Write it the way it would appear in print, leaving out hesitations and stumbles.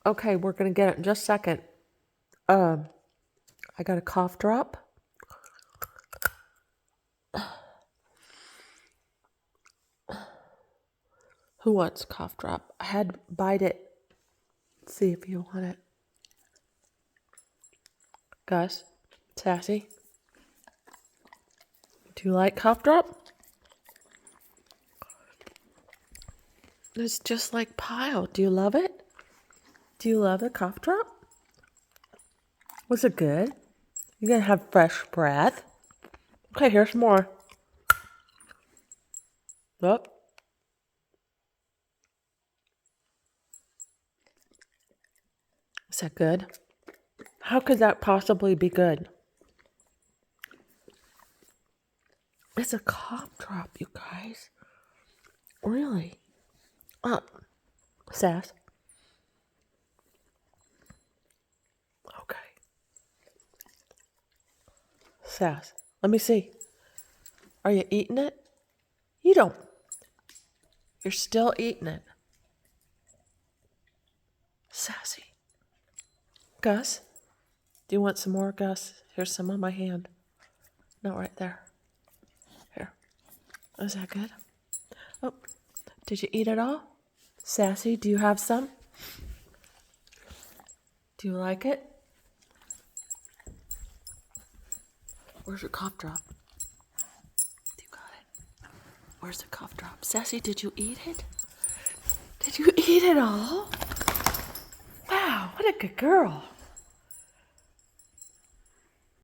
Okay, we're gonna get it in just a second. I got a cough drop. Who wants cough drop? I had bite it. See if you want it. Gus, Sassy, do you like cough drop? It's just like Pile. Do you love it? Do you love the cough drop? Was it good? You're gonna have fresh breath. Okay, here's more. Look. Is that good? How could that possibly be good? It's a cough drop, you guys. Really? Sass. Okay. Sass. Let me see. Are you eating it? You don't. You're still eating it. Sassy. Gus? Do you want some more, Gus? Here's some on my hand. No, right there. Here. Is that good? Oh, did you eat it all? Sassy, do you have some? Do you like it? Where's your cough drop? You got it. Where's the cough drop? Sassy, did you eat it? Did you eat it all? Wow, what a good girl.